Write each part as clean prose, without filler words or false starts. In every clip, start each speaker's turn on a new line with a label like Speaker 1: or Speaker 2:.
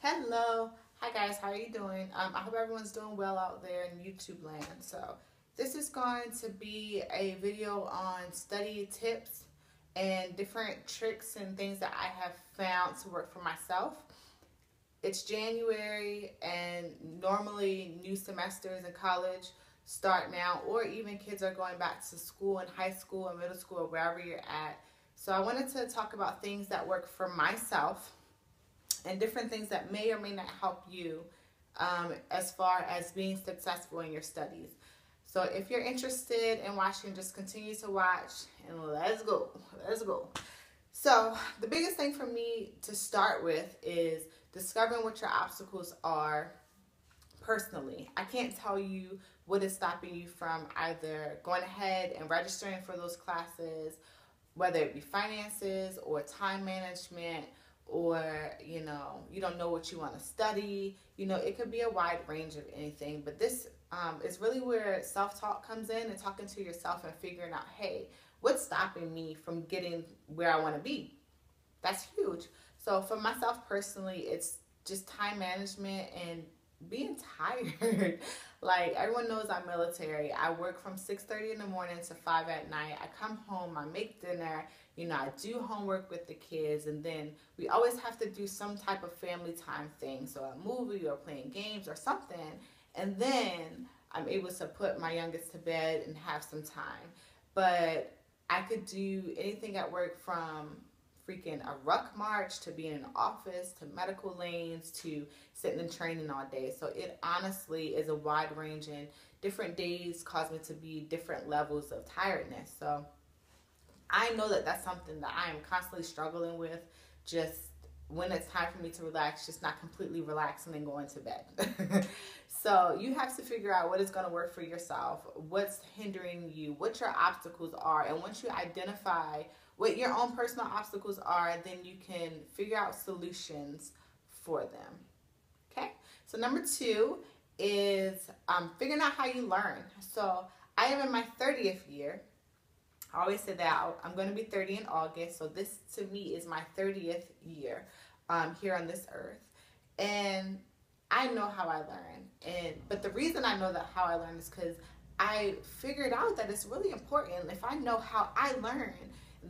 Speaker 1: Hello. Hi guys, how are you doing? I hope everyone's doing well out there in YouTube land. So this is going to be a video on study tips and different tricks and things that I have found to work for myself. It's January and normally new semesters in college start now, or even kids are going back to school in high school and middle school or wherever you're at. So I wanted to talk about things that work for myself and different things that may or may not help you as far as being successful in your studies. So if you're interested in watching, just continue to watch and let's go. Let's go. So the biggest thing for me to start with is discovering what your obstacles are personally. I can't tell you what is stopping you from either going ahead and registering for those classes, whether it be finances or time management, or you don't know what you want to study. It could be a wide range of anything, but this is really where self-talk comes in, and talking to yourself and figuring out, hey, what's stopping me from getting where I want to be? That's huge. So for myself personally, it's just time management and being tired. Like, everyone knows I'm military. I work from 6:30 in the morning to 5 at night. I come home, I make dinner, I do homework with the kids, and then we always have to do some type of family time thing. So a movie or playing games or something. And then I'm able to put my youngest to bed and have some time. But I could do anything at work, from freaking a ruck march to being in the office to medical lanes to sitting in training all day. So it honestly is a wide range, and different days cause me to be different levels of tiredness. So I know that that's something that I am constantly struggling with, just when it's time for me to relax, just not completely relaxing and going to bed. So you have to figure out what is going to work for yourself, what's hindering you, what your obstacles are. And once you identify what your own personal obstacles are, then you can figure out solutions for them. Okay? So number 2 is figuring out how you learn. So I am in my 30th year. I always say that I'm going to be 30 in August, so this to me is my 30th year here on this earth, and I know how I learn. But the reason I know that how I learn is because I figured out that it's really important. If I know how I learn,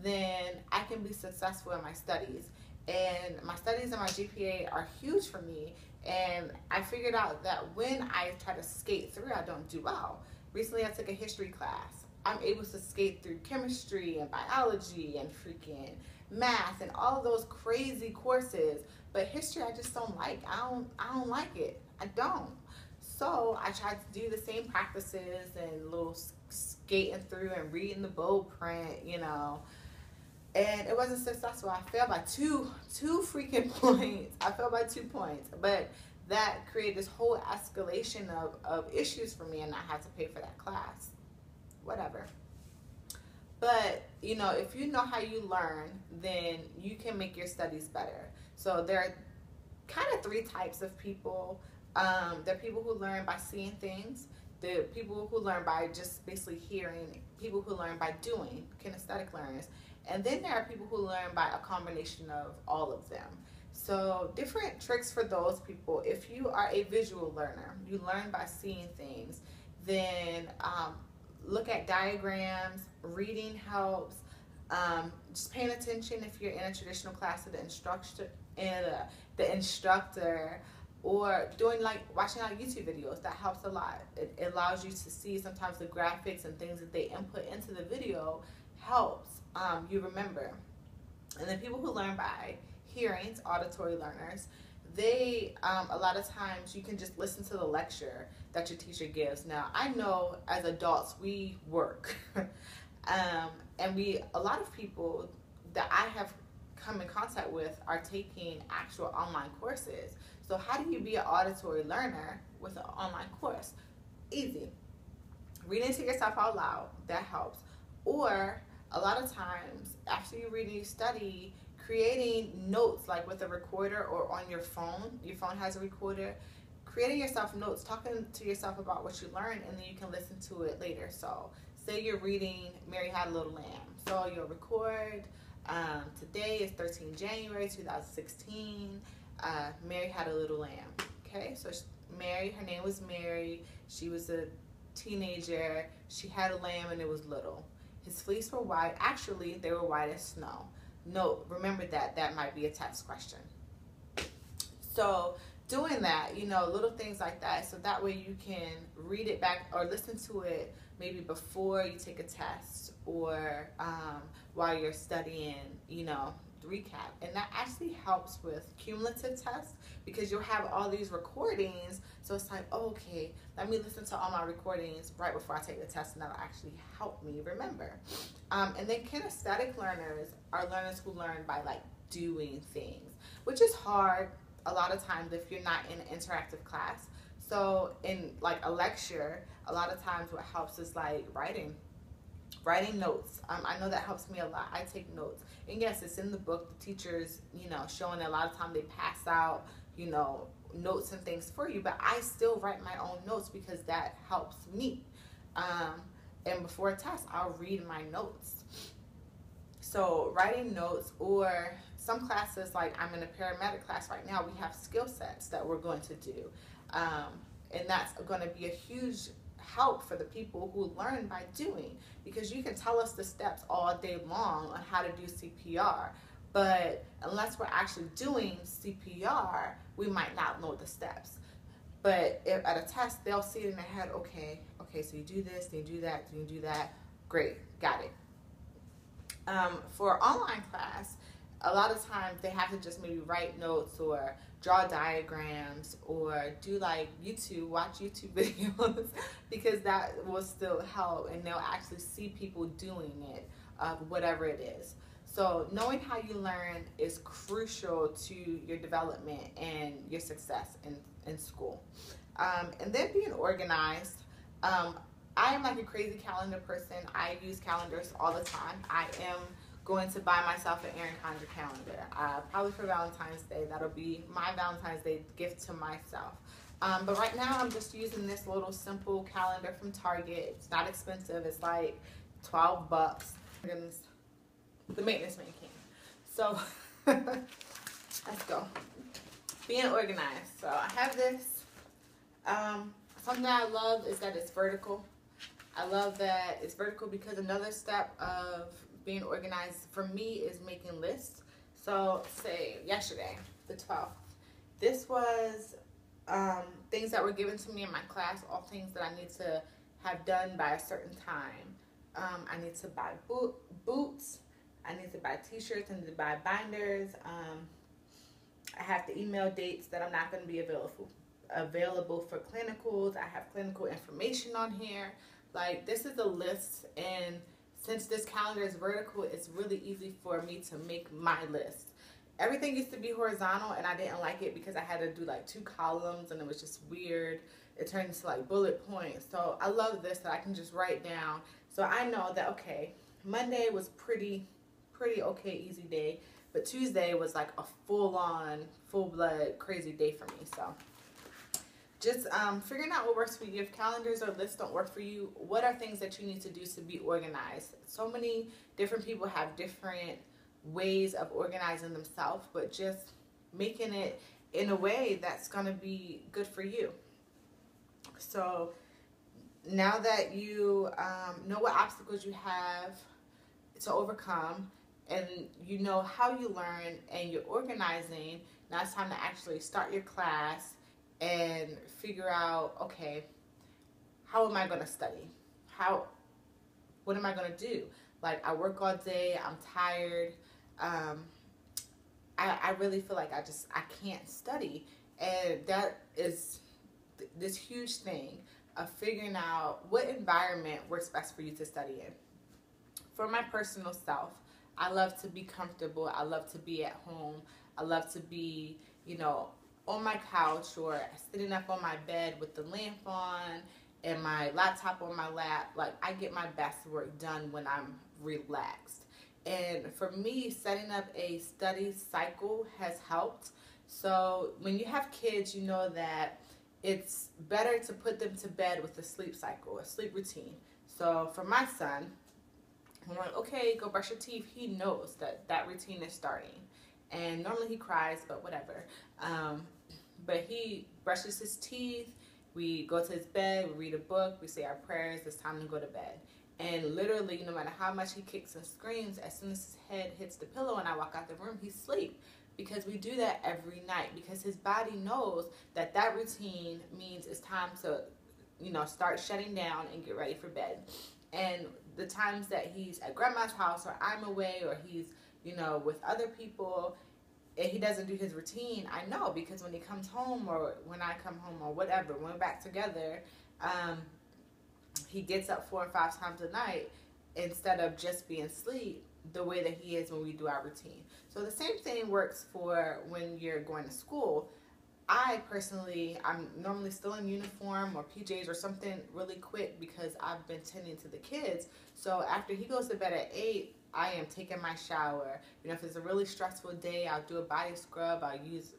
Speaker 1: then I can be successful in my studies. And my studies and my GPA are huge for me, and I figured out that when I try to skate through, I don't do well. Recently I took a history class. I'm able to skate through chemistry and biology and freaking math and all of those crazy courses. But history, I just don't like. I don't like it. I don't. So I tried to do the same practices and little skating through and reading the bold print, and it wasn't successful. I failed by two freaking points. I failed by 2 points. But that created this whole escalation of issues for me, and I had to pay for that class. Whatever. But if you know how you learn, then you can make your studies better. So there are kind of 3 types of people. There are people who learn by seeing things, the people who learn by just basically hearing, people who learn by doing, kinesthetic learners, and then there are people who learn by a combination of all of them. So different tricks for those people. If you are a visual learner, you learn by seeing things, then look at diagrams, reading helps, just paying attention if you're in a traditional class to the instructor, or doing watching out YouTube videos. That helps a lot. It allows you to see sometimes the graphics and things that they input into the video helps you remember. And then people who learn by hearings, auditory learners, they a lot of times you can just listen to the lecture that your teacher gives. Now I know as adults we work and a lot of people that I have come in contact with are taking actual online courses. So how do you be an auditory learner with an online course? Easy. Reading to yourself out loud, that helps. Or a lot of times after you read and you study, creating notes, like with a recorder or on your phone has a recorder, creating yourself notes, talking to yourself about what you learned, and then you can listen to it later. So say you're reading Mary Had a Little Lamb, so you'll record, today is 13 January 2016, Mary had a little lamb. Okay, so Mary, her name was Mary. She was a teenager. She had a lamb and it was little. His fleece were white. Actually, they were white as snow. No, remember that. That might be a test question. So doing that, you know, little things like that, so that way you can read it back or listen to it maybe before you take a test or while you're studying, you know, recap. And that actually helps with cumulative tests because you'll have all these recordings. So it's like, oh, okay, let me listen to all my recordings right before I take the test, and that'll actually help me remember. And then kinesthetic learners are learners who learn by like doing things, which is hard a lot of times if you're not in an interactive class. So in like a lecture, a lot of times what helps is like writing notes. I know that helps me a lot. I take notes. And yes, it's in the book. The teachers, you know, showing that a lot of time they pass out, you know, notes and things for you, but I still write my own notes because that helps me. And before a test, I'll read my notes. So writing notes, or some classes, like I'm in a paramedic class right now, we have skill sets that we're going to do. And that's going to be a huge help for the people who learn by doing, because you can tell us the steps all day long on how to do CPR, but unless we're actually doing CPR, we might not know the steps. But if at a test, they'll see it in their head, okay, so you do this, then you do that, then you do that, great, got it. For online class, a lot of times they have to just maybe write notes or draw diagrams or do like watch YouTube videos because that will still help, and they'll actually see people doing it, whatever it is. So knowing how you learn is crucial to your development and your success in school. And then being organized. I am like a crazy calendar person. I use calendars all the time. I am going to buy myself an Erin Condren calendar. Probably for Valentine's Day. That'll be my Valentine's Day gift to myself. But right now I'm just using this little simple calendar from Target. It's not expensive. It's like $12. Goodness. The maintenance man came. So let's go. Being organized. So I have this. Something that I love is that it's vertical. I love that it's vertical because another step of being organized for me is making lists. So say yesterday, the 12th, this was things that were given to me in my class, all things that I need to have done by a certain time. I need to buy boots, I need to buy t-shirts, I need to buy binders. I have to email dates that I'm not going to be available for clinicals. I have clinical information on here. Like, this is a list, and since this calendar is vertical, it's really easy for me to make my list. Everything used to be horizontal, and I didn't like it because I had to do like 2 columns, and it was just weird. It turned into like bullet points. So I love this, that I can just write down. So I know that, okay, Monday was pretty okay, easy day, but Tuesday was like a full-on, full-blood, crazy day for me. So just figuring out what works for you. If calendars or lists don't work for you, what are things that you need to do to be organized? So many different people have different ways of organizing themselves, but just making it in a way that's going to be good for you. So now that you know what obstacles you have to overcome, and you know how you learn, and you're organizing, now it's time to actually start your class and figure out, okay, how am I going to study? What am I going to do? Like, I work all day, I'm tired, I really feel like I can't study. And that is this huge thing of figuring out what environment works best for you to study in. For my personal self, I love to be comfortable. I love to be at home. I love to be, you know, on my couch or sitting up on my bed with the lamp on and my laptop on my lap. Like, I get my best work done when I'm relaxed. And for me, setting up a study cycle has helped. So when you have kids, you know that it's better to put them to bed with a sleep cycle, a sleep routine. So for my son, I'm like, okay, go brush your teeth. He knows that that routine is starting. And normally he cries, but whatever. But he brushes his teeth. We go to his bed. We read a book. We say our prayers. It's time to go to bed. And literally, no matter how much he kicks and screams, as soon as his head hits the pillow and I walk out the room, he's asleep. Because we do that every night. Because his body knows that that routine means it's time to, start shutting down and get ready for bed. And the times that he's at grandma's house or I'm away or he's, with other people and he doesn't do his routine, I know, because when he comes home or when I come home or whatever, when we're back together, he gets up 4 or 5 times a night instead of just being asleep the way that he is when we do our routine. So the same thing works for when you're going to school. I personally, I'm normally still in uniform or PJs or something really quick because I've been tending to the kids. So after he goes to bed at 8, I am taking my shower. If it's a really stressful day, I'll do a body scrub. I'll use,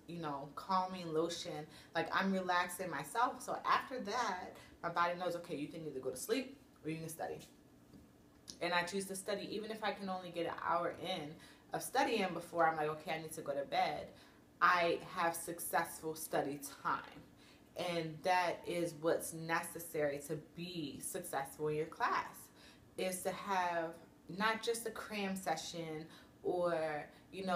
Speaker 1: calming lotion. Like, I'm relaxing myself. So after that, my body knows, okay, you can either go to sleep or you can study. And I choose to study, even if I can only get an hour in of studying before I'm like, okay, I need to go to bed. I have successful study time. And that is what's necessary to be successful in your class, is to have not just a cram session or,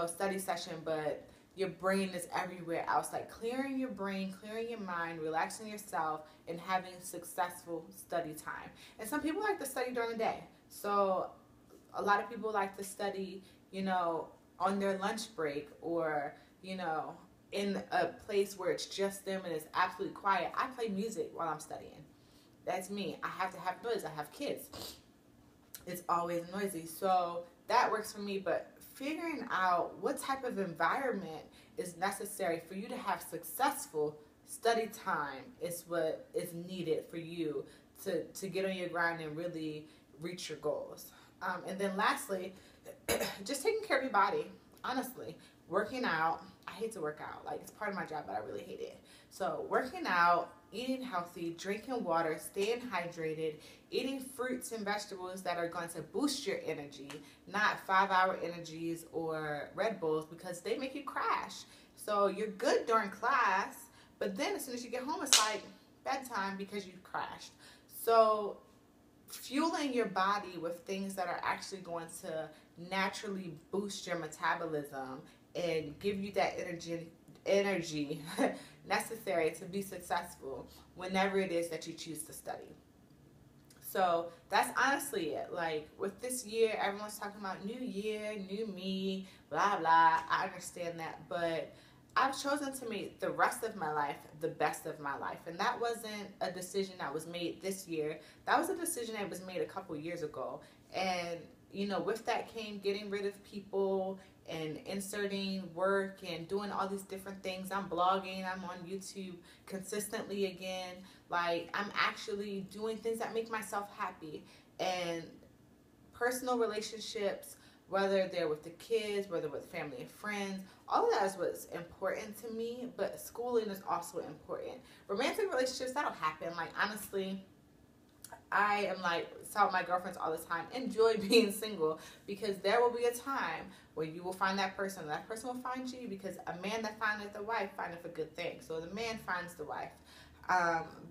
Speaker 1: study session, but your brain is everywhere else. Like clearing your brain, clearing your mind, relaxing yourself, and having successful study time. And some people like to study during the day. So a lot of people like to study, on their lunch break or, in a place where it's just them and it's absolutely quiet. I play music while I'm studying. That's me. I have to have noise. I have kids. It's always noisy. So that works for me. But figuring out what type of environment is necessary for you to have successful study time is what is needed for you to get on your grind and really reach your goals. And then lastly, just taking care of your body. Honestly, working out. I hate to work out. Like, it's part of my job, but I really hate it. So working out, eating healthy, drinking water, staying hydrated, eating fruits and vegetables that are going to boost your energy, not 5-hour energies or Red Bulls, because they make you crash. So you're good during class, but then as soon as you get home, it's like bedtime because you crashed. So fueling your body with things that are actually going to naturally boost your metabolism and give you that energy necessary to be successful whenever it is that you choose to study. So that's honestly it. Like, with this year, everyone's talking about new year, new me, blah, blah. I understand that, but I've chosen to make the rest of my life the best of my life. And that wasn't a decision that was made this year. That was a decision that was made a couple years ago. And, with that came getting rid of people and inserting work and doing all these different things. I'm blogging. I'm on YouTube consistently again. Like, I'm actually doing things that make myself happy. And personal relationships, whether they're with the kids, whether with family and friends, all of that is what's important to me, but schooling is also important. Romantic relationships, that'll happen. Like, honestly, I am tell my girlfriends all the time, enjoy being single, because there will be a time where you will find that person. That person will find you, because a man that findeth a wife findeth a good thing. So the man finds the wife.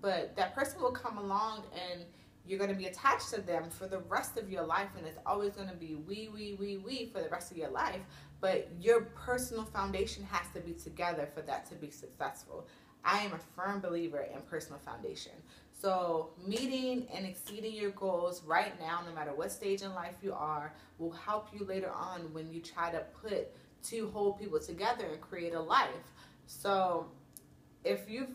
Speaker 1: But that person will come along and you're going to be attached to them for the rest of your life, and it's always going to be we for the rest of your life. But your personal foundation has to be together for that to be successful. I am a firm believer in personal foundation. So meeting and exceeding your goals right now, no matter what stage in life you are, will help you later on when you try to put two whole people together and create a life. So if you've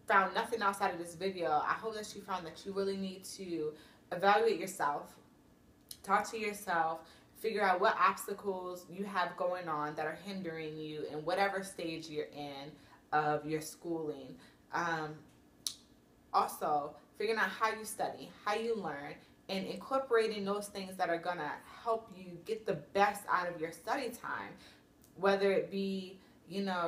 Speaker 1: found nothing else out of this video, I hope that you found that you really need to evaluate yourself, talk to yourself, figure out what obstacles you have going on that are hindering you in whatever stage you're in of your schooling. Also, figuring out how you study, how you learn, and incorporating those things that are going to help you get the best out of your study time, whether it be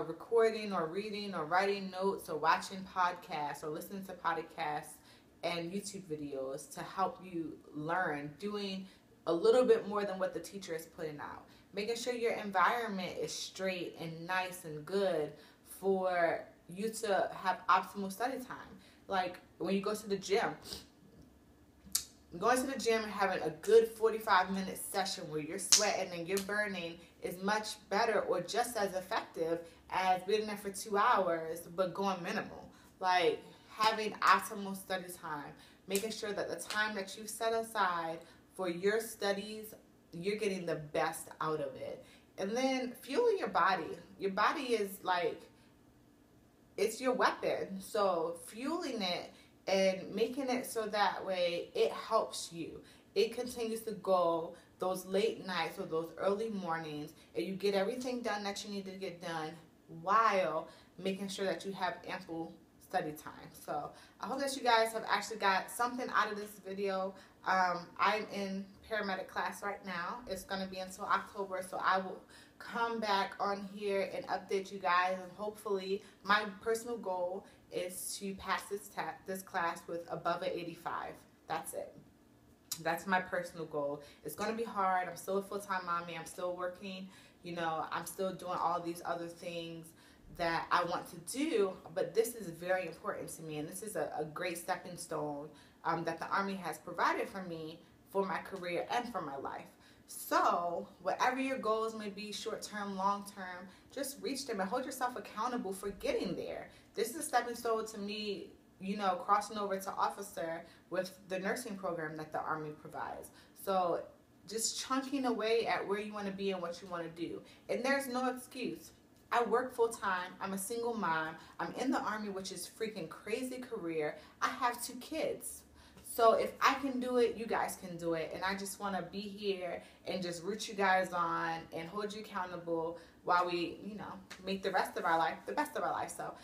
Speaker 1: recording or reading or writing notes or watching podcasts or listening to podcasts and YouTube videos to help you learn, doing a little bit more than what the teacher is putting out. making sure your environment is straight and nice and good for you to have optimal study time. Like when you go to the gym, going to the gym and having a good 45-minute session where you're sweating and you're burning is much better or just as effective as being there for 2 hours but going minimal. Like having optimal study time, making sure that the time that you set aside for your studies, you're getting the best out of it. And then fueling your body. Your body is like, it's your weapon. So fueling it and making it so that way it helps you. It continues to go those late nights or those early mornings, and you get everything done that you need to get done while making sure that you have ample study time. So I hope that you guys have actually got something out of this video. I'm in paramedic class right now. It's going to be until October, so I will come back on here and update you guys, and hopefully my personal goal is to pass this class with above an 85. That's it. That's my personal goal. It's going to be hard. I'm still a full-time mommy. I'm still working. You know, I'm still doing all these other things that I want to do, but this is very important to me, and this is a great stepping stone that the Army has provided for me for my career and for my life. So whatever your goals may be, short-term, long-term, just reach them and hold yourself accountable for getting there. This is a stepping stone to me, you know, crossing over to officer with the nursing program that the Army provides. So just chunking away at where you want to be and what you want to do. And there's no excuse. I work full time. I'm a single mom. I'm in the Army, which is freaking crazy career. I have 2 kids. So if I can do it, you guys can do it. And I just want to be here and just root you guys on and hold you accountable while we, you know, make the rest of our life the best of our life. So